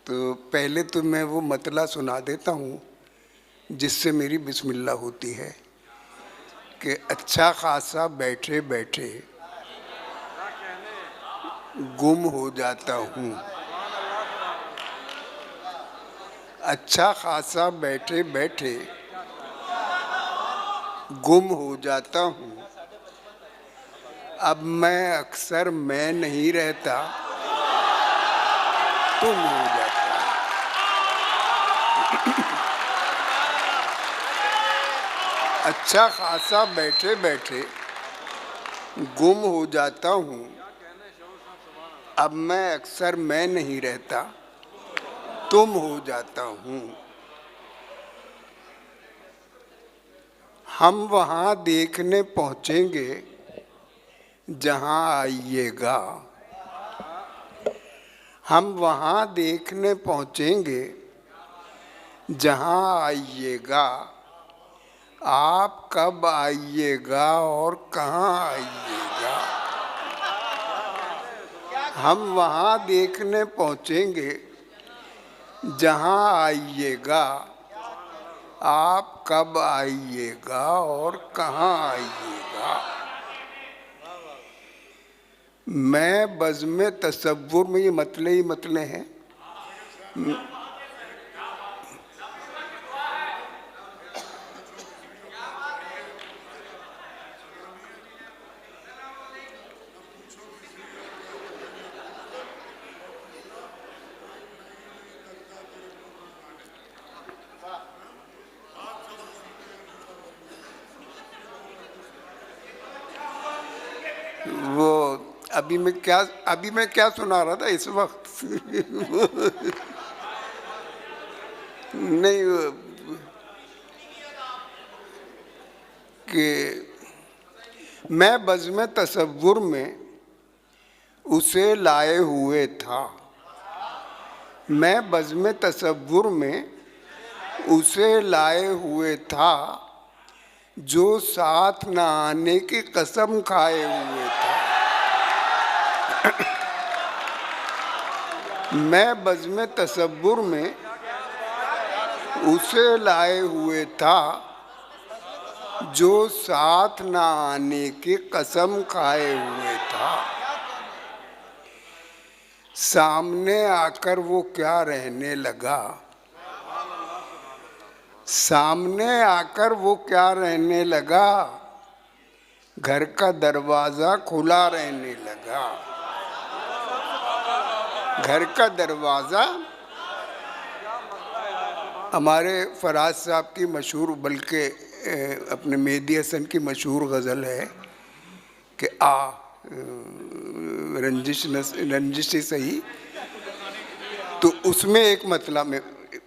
तो पहले तो मैं वो मतला सुना देता हूँ जिससे मेरी बिस्मिल्लाह होती है कि अच्छा खासा बैठे बैठे गुम हो जाता हूँ। अच्छा खासा बैठे बैठे गुम हो जाता हूँ। अब मैं अक्सर मैं नहीं रहता, तुम हो जाता। अच्छा खासा बैठे बैठे गुम हो जाता हूँ। अब मैं अक्सर मैं नहीं रहता, तुम हो जाता हूँ। हम वहाँ देखने पहुँचेंगे जहाँ आइएगा। हम वहाँ देखने पहुँचेंगे जहाँ आइएगा। आप कब आइएगा और कहाँ आइएगा? हम वहाँ देखने पहुँचेंगे जहाँ आइएगा। आप कब आइएगा और कहाँ आइएगा? मैं बज़्म तसव्वुर में, ये मतले ही मतले हैं। वो अभी मैं क्या सुना रहा था इस वक्त? नहीं, कि मैं बज़्म तसव्वुर में उसे लाए हुए था। मैं बज़्म तसव्वुर में उसे लाए हुए था जो साथ न आने की कसम खाए हुए था। मैं बज़्म तसव्वुर में उसे लाए हुए था जो साथ न आने की कसम खाए हुए था। सामने आकर वो क्या रहने लगा? सामने आकर वो क्या रहने लगा? घर का दरवाज़ा खुला रहने लगा। घर का दरवाज़ा हमारे फराज साहब की मशहूर, बल्कि अपने मेहदी हसन की मशहूर गज़ल है कि रंजिश ही सही। तो उसमें एक मतला में,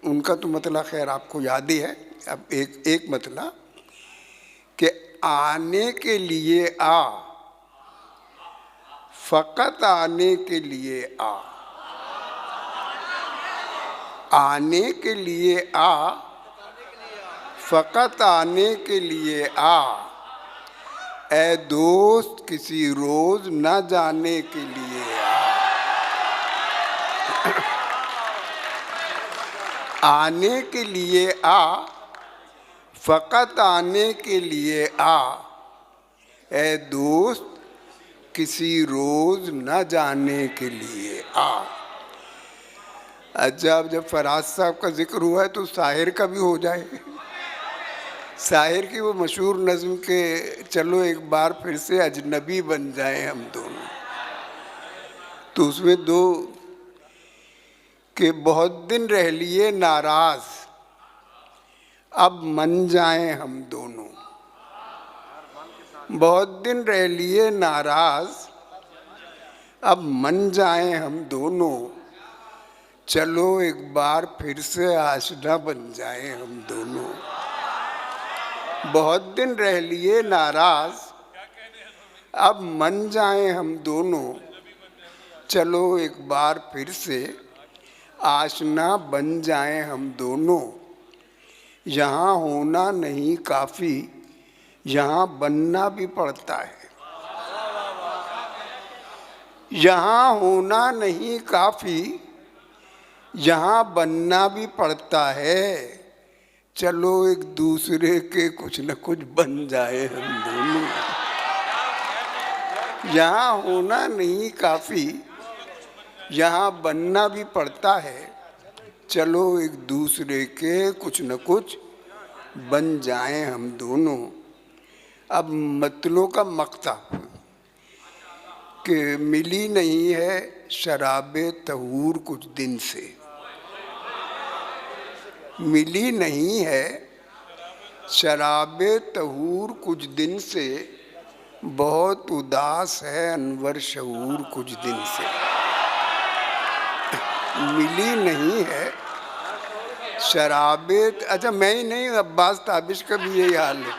उनका तो मतला खैर आपको याद ही है। अब एक मतला कि आने के लिए आ, फ़कत आने के लिए आ। आने के लिए आ, फ़कत आने के लिए आ। ऐ दोस्त किसी रोज़ न जाने के लिए आ। आने के लिए आ, फ़कत आने के लिए आ। ऐ दोस्त किसी रोज़ न जाने के लिए आ। अच्छा, अब जब फराज साहब का जिक्र हुआ है तो शाहिर का भी हो जाए। शाहिर की वो मशहूर नज़्म के चलो एक बार फिर से अजनबी बन जाए हम दोनों। तो उसमें दो कि बहुत दिन रह लिए नाराज़, अब मन जाएं हम दोनों। बहुत दिन रह लिए नाराज़, अब मन जाएं हम दोनों। चलो एक बार फिर से आशना बन जाएं हम दोनों। बहुत दिन रह लिए नाराज़, अब मन जाएं हम दोनों। चलो एक बार फिर से आशना बन जाएं हम दोनों। यहाँ होना नहीं काफ़ी, यहाँ बनना भी पड़ता है। यहाँ होना नहीं काफ़ी, यहाँ बनना भी पड़ता है, चलो एक दूसरे के कुछ न कुछ बन जाए हम दोनों। यहाँ होना नहीं काफी, यहाँ बनना भी पड़ता है, चलो एक दूसरे के कुछ न कुछ बन जाएं हम दोनों। अब मतलों का मक्ता कि मिली नहीं है शराबे तहूर कुछ दिन से, मिली नहीं है शराबे तहूर कुछ दिन से, बहुत उदास है अनवर शऊर कुछ दिन से। मिली नहीं है शराबे, अच्छा मैं ही नहीं, अब्बास ताबिश का भी यही हाल है।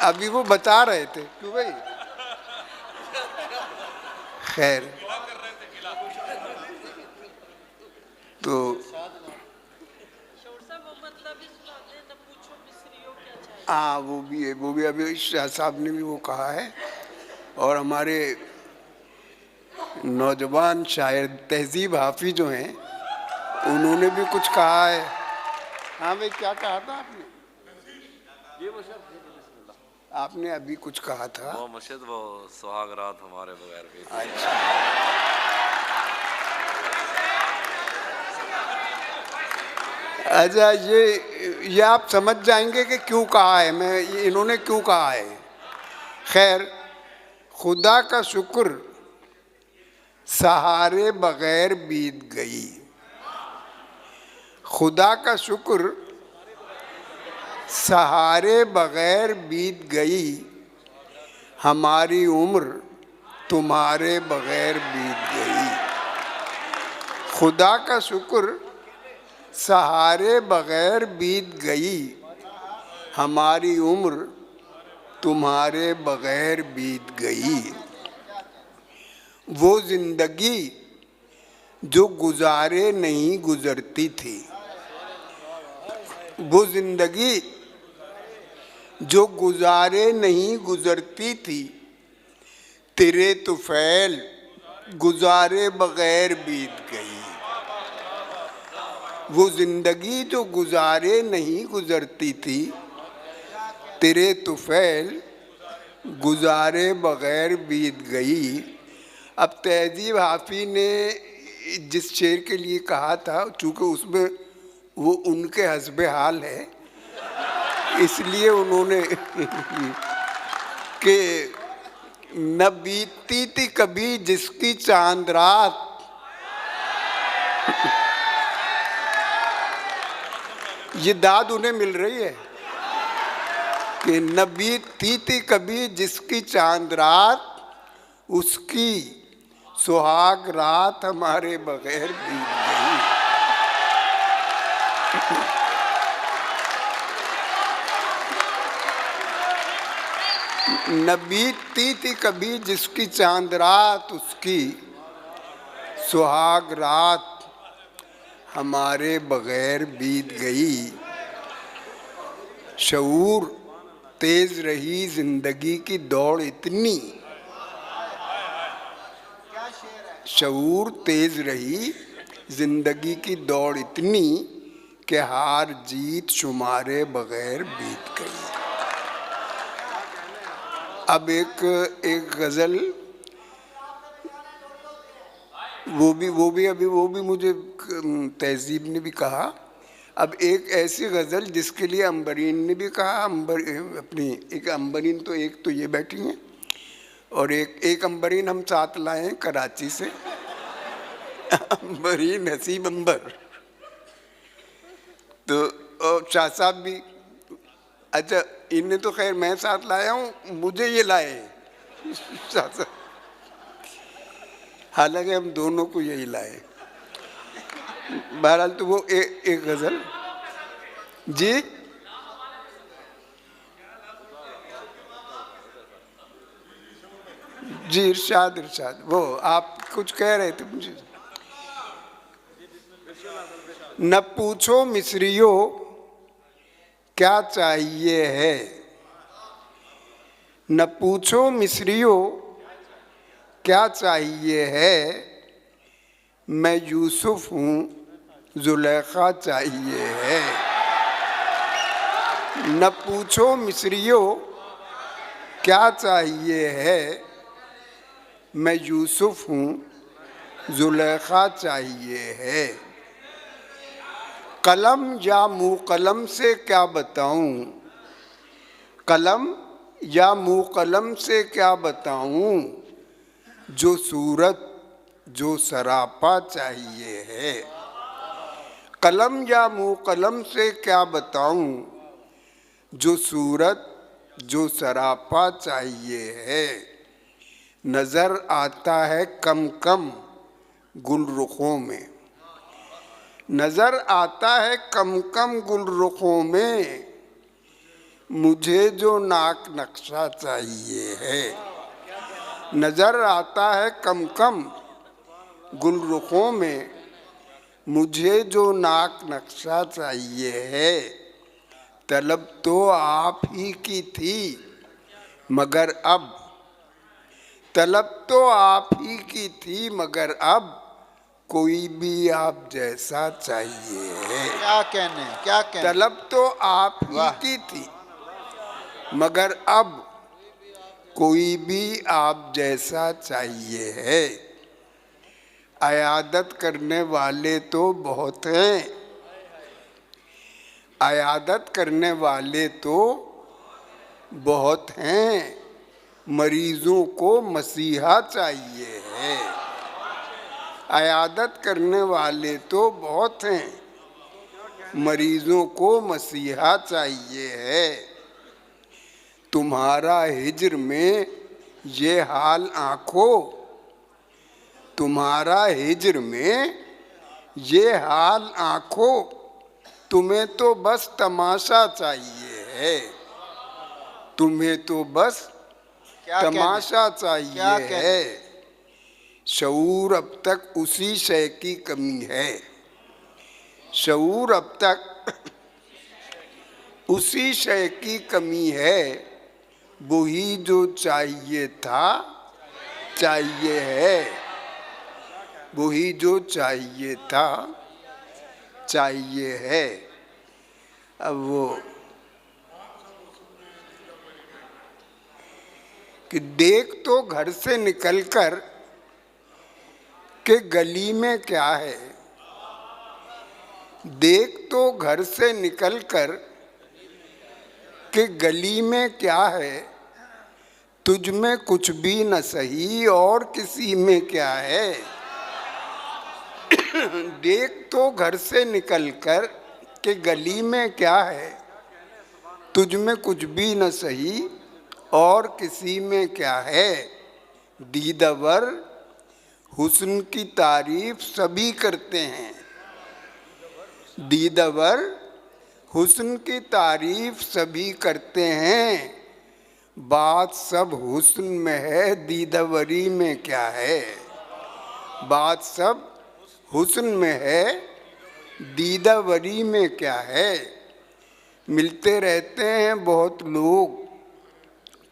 अभी वो बता रहे थे क्यों भाई, खैर तो हाँ वो भी है, वो भी अभी शाह साहब ने भी वो कहा है। और हमारे नौजवान शायर तहजीब हाफिज जो हैं उन्होंने भी कुछ कहा है। हाँ भाई क्या कहा था आपने? आपने अभी कुछ कहा था। वो मुर्शिद वो सुहाग रात हमारे बगैर भी। अच्छा अच्छा, ये आप समझ जाएंगे कि क्यों कहा है, मैं इन्होंने क्यों कहा है। खैर, खुदा का शुक्र सहारे बगैर बीत गई, खुदा का शुक्र सहारे बगैर बीत गई, हमारी उम्र तुम्हारे बगैर बीत गई। खुदा का शुक्र सहारे बगैर बीत गई, हमारी उम्र तुम्हारे बगैर बीत गई। वो जिंदगी जो गुजारे नहीं गुजरती थी, वो जिंदगी जो गुजारे नहीं गुजरती थी, तेरे तुफैल गुजारे बगैर बीत गई। वो जिंदगी जो गुजारे नहीं गुजरती थी, तेरे तुफैल गुजारे बगैर बीत गई। अब तहजीब हाफी ने जिस शेर के लिए कहा था, चूँकि उसमें वो उनके हस्बे हाल है, इसलिए उन्होंने कि न बीतती थी कभी जिसकी चांद रात, ये दाद उन्हें मिल रही है कि न बीतती थी कभी जिसकी चांद रात, उसकी सुहाग रात हमारे बगैर बीत गई। न बीतती थी कभी जिसकी चांद रात, उसकी सुहाग रात हमारे बगैर बीत गई। शऊर तेज रही जिंदगी की दौड़ इतनी, शऊर तेज रही जिंदगी की दौड़ इतनी कि हार जीत शुमारे बगैर बीत गई। अब एक गजल वो भी मुझे तहजीब ने भी कहा। अब एक ऐसी गज़ल जिसके लिए अंबरीन ने भी कहा, अपनी एक अंबरीन तो एक तो ये बैठी हैं और एक अंबरीन हम साथ लाए हैं कराची से, अंबरीन हसीब अंबर। तो शाह साहब भी, अच्छा इन्हें तो खैर मैं साथ लाया हूँ, मुझे ये लाए हैं शाह साहब, हालांकि हम दोनों को यही लाए। बहरहाल तो वो एक गज़ल जी, जी इरशाद वो आप कुछ कह रहे थे मुझे। न पूछो मिस्रियों क्या चाहिए है, न पूछो मिस्रियों क्या चाहिए है, मैं यूसुफ हूँ, जुलेखा चाहिए है। न पूछो मिस्रियों क्या चाहिए है, मैं यूसुफ हूँ, जुलेखा चाहिए है। कलम या मुँह कलम से क्या बताऊँ, कलम या मुँह कलम से क्या बताऊँ, जो सूरत जो सरापा चाहिए है। कलम या मुँह कलम से क्या बताऊँ, जो सूरत जो सरापा चाहिए है। नज़र आता है कम कम गुलरुखों में, नज़र आता है कम कम गुलरुखों में, मुझे जो नाक नक्शा चाहिए है। नज़र आता है कम कम गुलरुखों में, मुझे जो नाक नक्शा चाहिए है। तलब तो आप ही की थी मगर अब, तलब तो आप ही की थी मगर अब कोई भी आप जैसा चाहिए है। क्या कहने, क्या कहने। तलब तो आप ही की थी मगर अब कोई भी आप जैसा चाहिए है। अयादत करने वाले तो बहुत हैं, अयादत करने वाले तो बहुत हैं, मरीजों को मसीहा चाहिए है। अयादत करने वाले तो बहुत हैं, मरीजों को मसीहा चाहिए है। तुम्हारा हिज्र में ये हाल आँखों, तुम्हारा हिज्र में ये हाल आँखों, तुम्हें तो बस तमाशा चाहिए है। तुम्हें तो बस क्या तमाशा क्या चाहिए कहने। है। शऊर अब तक उसी शय की कमी है, शऊर अब तक उसी शय की कमी है। वही जो चाहिए था चाहिए है, वही जो चाहिए था चाहिए है। अब वो कि देख तो घर से निकलकर कि गली में क्या है, देख तो घर से निकलकर कि गली में क्या है, तुझ में कुछ भी न सही और किसी में क्या है। देख तो घर से निकलकर कि गली में क्या है, तुझ में कुछ भी न सही और किसी में क्या है। दीदावर हुस्न की तारीफ सभी करते हैं, दीदावर हुस्न की तारीफ सभी करते हैं। बात सब हुस्न में है, दीदावरी में क्या है। बात सब हुस्न में है, दीदावरी में क्या है। मिलते रहते हैं बहुत लोग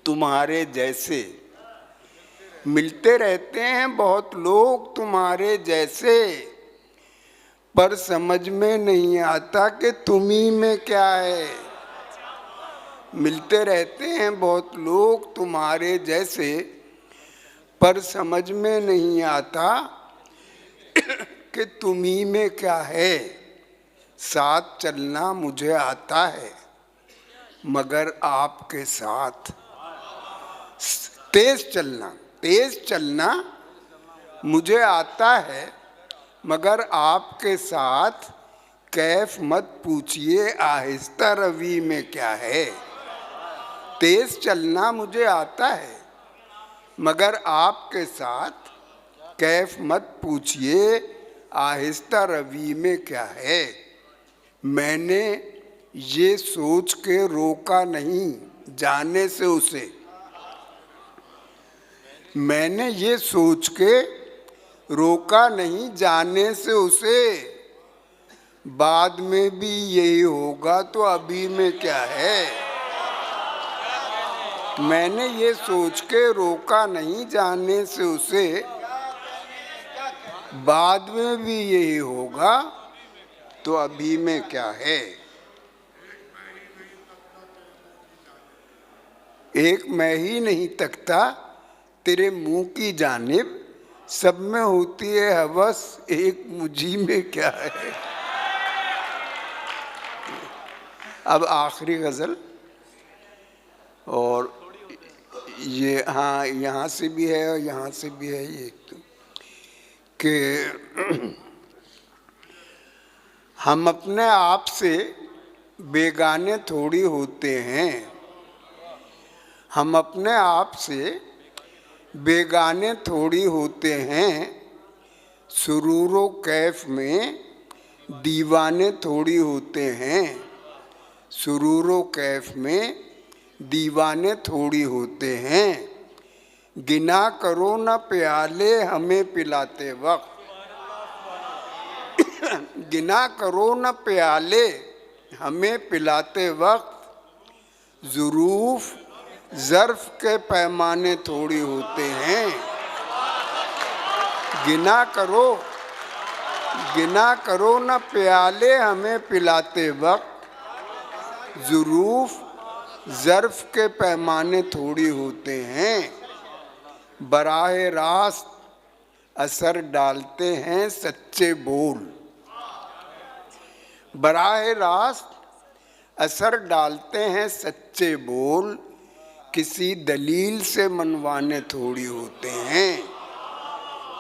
तुम्हारे जैसे, मिलते रहते हैं बहुत लोग तुम्हारे जैसे, पर समझ में नहीं आता कि तुम्ही में क्या है। मिलते रहते हैं बहुत लोग तुम्हारे जैसे, पर समझ में नहीं आता कि तुम्ही में क्या है। साथ चलना मुझे आता है मगर आपके साथ, तेज चलना, तेज चलना मुझे आता है मगर आपके साथ कैफ मत पूछिए, आहिस्ता रवि में क्या है। तेज चलना मुझे आता है मगर आपके साथ कैफ मत पूछिए, आहिस्ता रवि में क्या है। मैंने ये सोच के रोका नहीं जाने से उसे, मैंने ये सोच के रोका नहीं जाने से उसे। बाद में भी यही होगा तो अभी में क्या है। मैंने ये सोच के रोका नहीं जाने से उसे, बाद में भी यही होगा तो अभी में क्या है। एक मैं ही नहीं तकता तेरे मुंह की जानिब, सब में होती है हवस एक मुझी में क्या है। अब आखिरी गजल, और ये हाँ यहाँ से भी है और यहाँ से भी है ये तो, कि हम अपने आप से बेगाने थोड़ी होते हैं, हम अपने आप से बेगाने थोड़ी होते हैं, सुरूरो कैफ में दीवाने थोड़ी होते हैं, सुरूरो कैफ में दीवाने थोड़ी होते हैं। गिना करो न प्याले हमें पिलाते वक्त, गिना करो न प्याले हमें पिलाते वक्त, ज़ुरूफ ज़र्फ़ के पैमाने थोड़ी होते हैं। गिना करो न प्याले हमें पिलाते वक्त, ज़ुरूफ ज़र्फ़ के पैमाने थोड़ी होते हैं। बराह रास्त असर डालते हैं सच्चे बोल, बराह रास्त असर डालते हैं सच्चे बोल, किसी दलील से मनवाने थोड़ी होते हैं,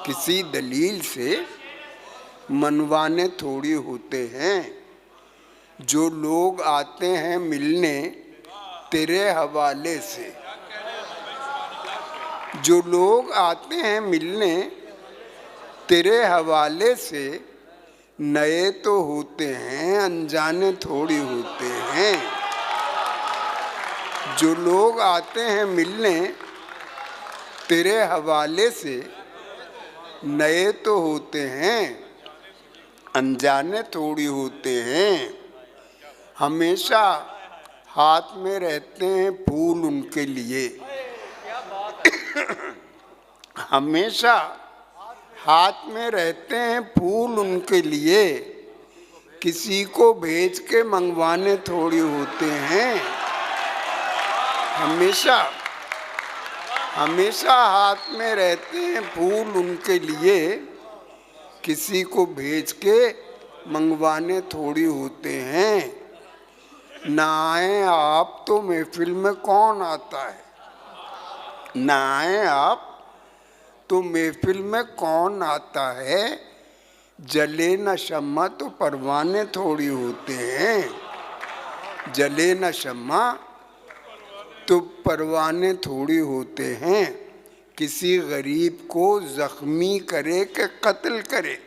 किसी दलील से मनवाने थोड़ी होते हैं। जो लोग आते हैं मिलने तेरे हवाले से, जो लोग आते हैं मिलने तेरे हवाले से, नए तो होते हैं अनजाने थोड़ी होते हैं। जो लोग आते हैं मिलने तेरे हवाले से, नए तो होते हैं अनजाने थोड़ी होते हैं। हमेशा हाथ में रहते हैं फूल उनके लिए, हमेशा हाथ में रहते हैं फूल उनके लिए, किसी को भेज के मंगवाने थोड़ी होते हैं। हमेशा हमेशा हाथ में रहते हैं फूल उनके लिए, किसी को भेज के मंगवाने थोड़ी होते हैं। ना आए आप तो महफिल में कौन आता है, ना आए आप तो महफिल में कौन आता है, जले न शम्मा तो परवाने थोड़ी होते हैं, जले न शम्मा तो परवाने थोड़ी होते हैं। किसी गरीब को जख्मी करे कि कत्ल करे,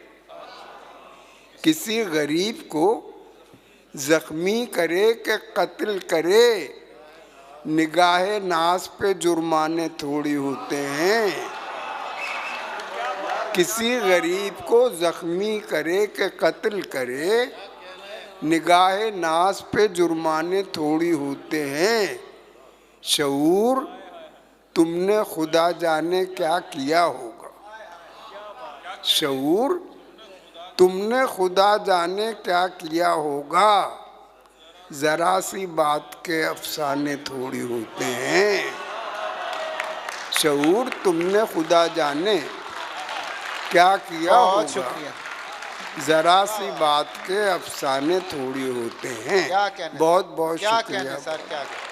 किसी गरीब को जख्मी करे कि कत्ल करे, निगाहे नाज पे जुर्माने थोड़ी होते हैं। किसी गरीब को जख्मी करे कि कत्ल करे, निगाहे नाज पे जुर्माने थोड़ी होते हैं। शऊर तुमने खुदा जाने क्या किया होगा, शऊर तुमने खुदा जाने क्या किया होगा, जरा सी बात के अफसाने थोड़ी होते हैं। शऊर तुमने खुदा जाने क्या किया बहुत होगा, शुक्रिया। जरा सी बात के अफसाने थोड़ी होते हैं। क्या कहने, बहुत बहुत क्या शुक्रिया। कहने सर, क्या कहने।